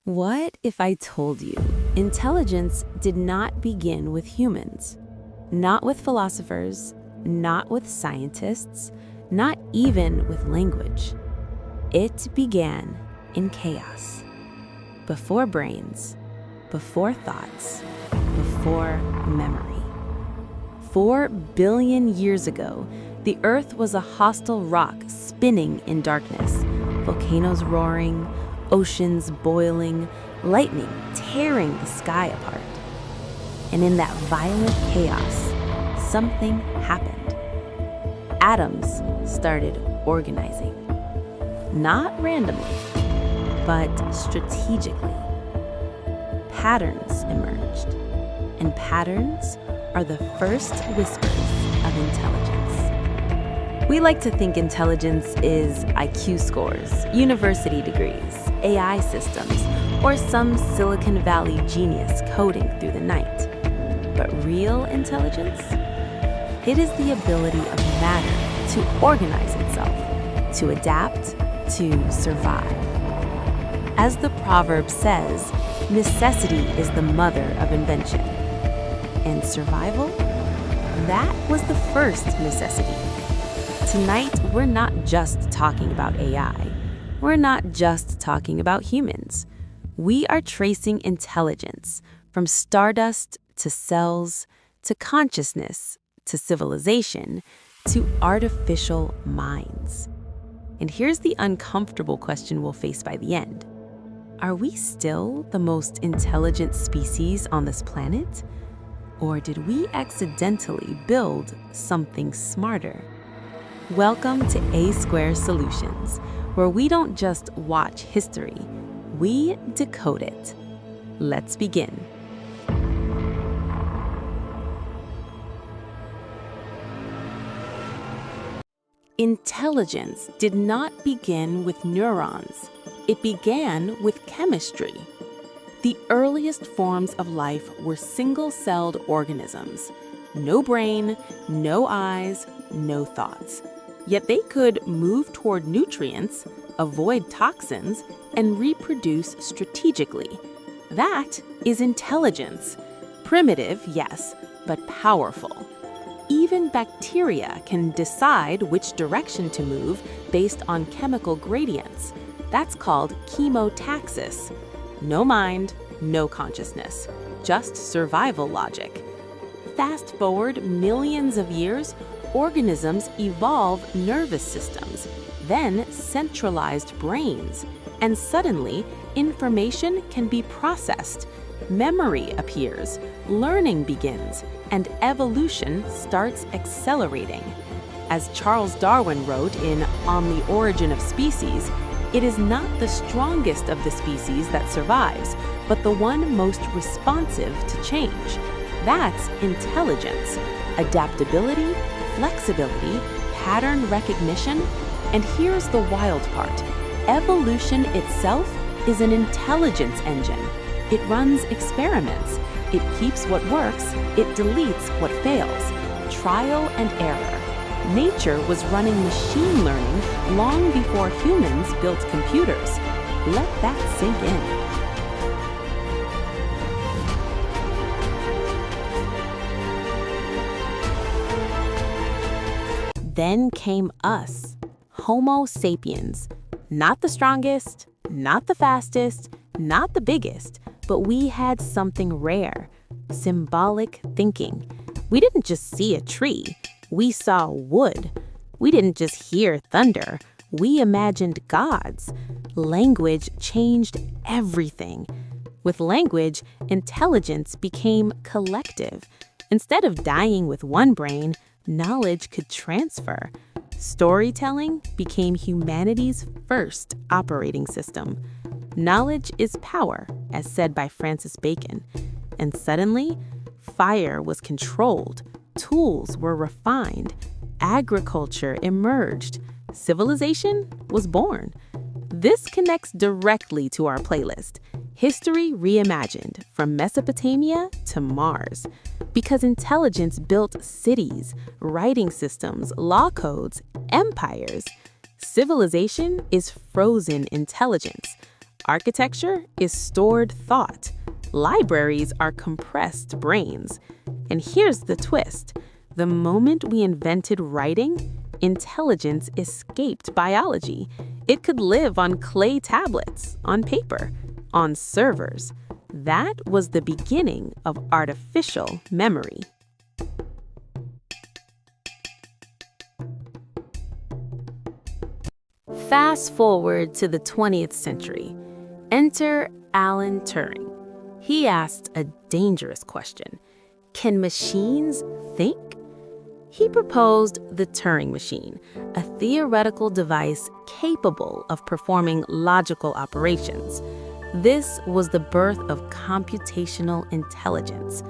What if I told you intelligence did not begin with humans? Not with philosophers, not with scientists, not even with language. It began in chaos. Before brains, before thoughts, before memory. 4 billion years ago, the Earth was a hostile rock spinning in darkness, volcanoes roaring, oceans boiling, lightning tearing the sky apart. And in that violent chaos, something happened. Atoms started organizing. Not randomly, but strategically. Patterns emerged. And patterns are the first whispers of intelligence. We like to think intelligence is IQ scores, university degrees, AI systems, or some Silicon Valley genius coding through the night. But real intelligence? It is the ability of matter to organize itself, to adapt, to survive. As the proverb says, necessity is the mother of invention. And survival? That was the first necessity. Tonight, we're not just talking about AI. We're not just talking about humans. We are tracing intelligence from stardust to cells, to consciousness, to civilization, to artificial minds. And here's the uncomfortable question we'll face by the end. Are we still the most intelligent species on this planet? Or did we accidentally build something smarter? Welcome to A² Solutions, where we don't just watch history, we decode it. Let's begin. Intelligence did not begin with neurons. It began with chemistry. The earliest forms of life were single-celled organisms. No brain, no eyes, no thoughts. Yet they could move toward nutrients, avoid toxins, and reproduce strategically. That is intelligence. Primitive, yes, but powerful. Even bacteria can decide which direction to move based on chemical gradients. That's called chemotaxis. No mind, no consciousness, just survival logic. Fast forward millions of years, organisms evolve nervous systems, then centralized brains, and suddenly information can be processed. Memory appears, learning begins, and evolution starts accelerating. As Charles Darwin wrote in On the Origin of Species, it is not the strongest of the species that survives, but the one most responsive to change. That's intelligence, adaptability, flexibility, pattern recognition. And here's the wild part. Evolution itself is an intelligence engine. It runs experiments. It keeps what works. It deletes what fails. Trial and error. Nature was running machine learning long before humans built computers. Let that sink in. Then came us, Homo sapiens. Not the strongest, not the fastest, not the biggest, but we had something rare, symbolic thinking. We didn't just see a tree, we saw wood. We didn't just hear thunder, we imagined gods. Language changed everything. With language, intelligence became collective. Instead of dying with one brain, knowledge could transfer. Storytelling became humanity's first operating system. Knowledge is power, as said by Francis Bacon. And suddenly, fire was controlled, tools were refined, agriculture emerged, civilization was born. This connects directly to our playlist, History Reimagined, from Mesopotamia to Mars. Because intelligence built cities, writing systems, law codes, empires. Civilization is frozen intelligence, Architecture is stored thought. Libraries are compressed brains. And here's the twist. The moment we invented writing, intelligence escaped biology. It could live on clay tablets, on paper, on servers. That was the beginning of artificial memory. Fast forward to the 20th century. Enter Alan Turing. He asked a dangerous question. Can machines think? He proposed the Turing machine, a theoretical device capable of performing logical operations. This was the birth of computational intelligence.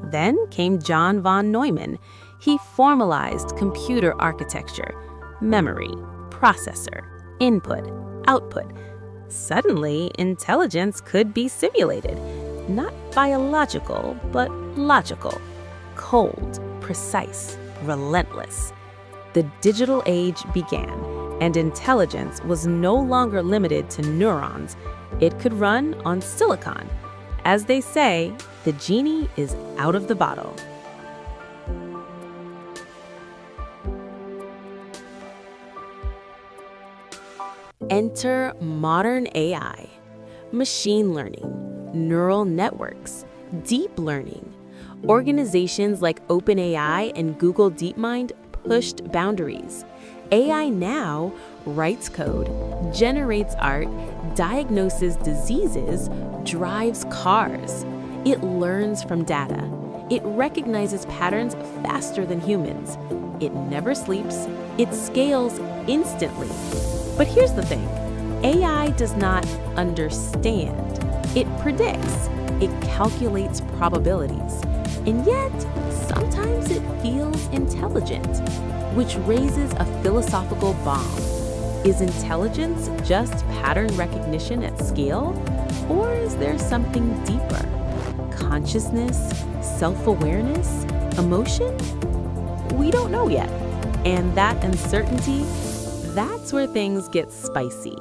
Then came John von Neumann. He formalized computer architecture, memory, processor, input, output. Suddenly, intelligence could be simulated. Not biological, but logical. Cold, precise, relentless. The digital age began, and intelligence was no longer limited to neurons. It could run on silicon. As they say, the genie is out of the bottle. Enter modern AI, machine learning, neural networks, deep learning. Organizations like OpenAI and Google DeepMind pushed boundaries. AI now writes code, generates art, diagnoses diseases, drives cars. It learns from data. It recognizes patterns faster than humans. It never sleeps. It scales instantly. But here's the thing. AI does not understand. It predicts. It calculates probabilities. And yet, sometimes it feels intelligent, which raises a philosophical bomb. Is intelligence just pattern recognition at scale? Or is there something deeper? Consciousness? Self-awareness? Emotion? We don't know yet. And that uncertainty, that's where things get spicy.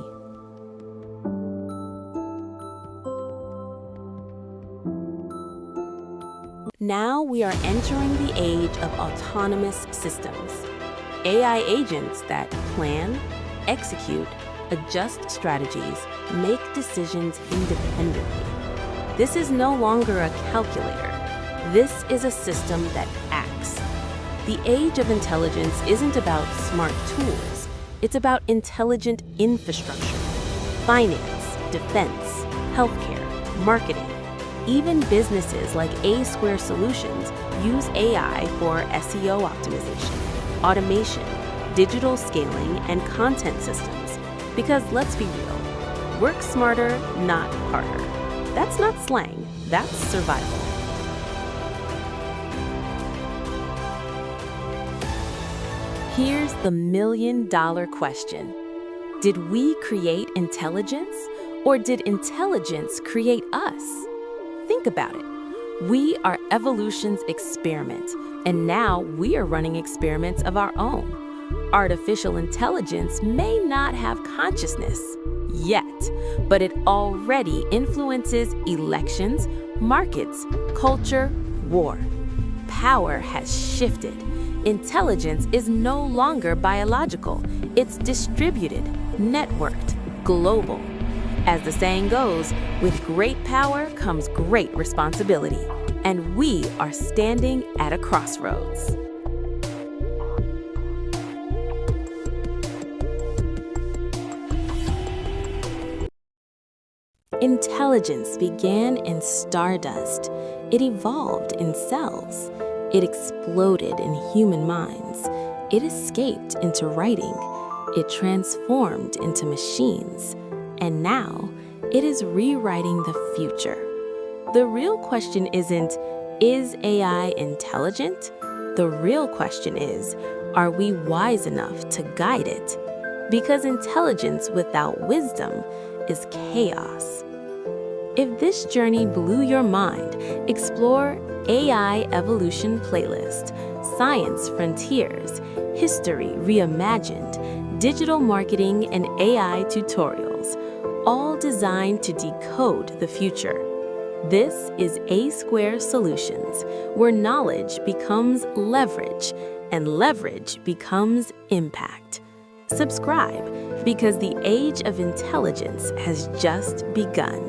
Now we are entering the age of autonomous systems. AI agents that plan, execute, adjust strategies, make decisions independently. This is no longer a calculator. This is a system that acts. The age of intelligence isn't about smart tools. It's about intelligent infrastructure. Finance, defense, healthcare, marketing. Even businesses like A-Square Solutions use AI for SEO optimization, automation, digital scaling, and content systems. Because let's be real, work smarter, not harder. That's not slang, that's survival. Here's the million-dollar question. Did we create intelligence, or did intelligence create us? Think about it. We are evolution's experiment, and now we are running experiments of our own. Artificial intelligence may not have consciousness yet, but it already influences elections, markets, culture, war. Power has shifted. Intelligence is no longer biological. It's distributed, networked, global. As the saying goes, with great power comes great responsibility, and we are standing at a crossroads. Intelligence began in stardust. It evolved in cells. It exploded in human minds. It escaped into writing. It transformed into machines. And now, it is rewriting the future. The real question isn't, is AI intelligent? The real question is, are we wise enough to guide it? Because intelligence without wisdom is chaos. If this journey blew your mind, explore AI Evolution Playlist, Science Frontiers, History Reimagined, Digital Marketing, and AI Tutorials, all designed designed to decode the future. This is A Square Solutions, where knowledge becomes leverage and leverage becomes impact. Subscribe, because the age of intelligence has just begun.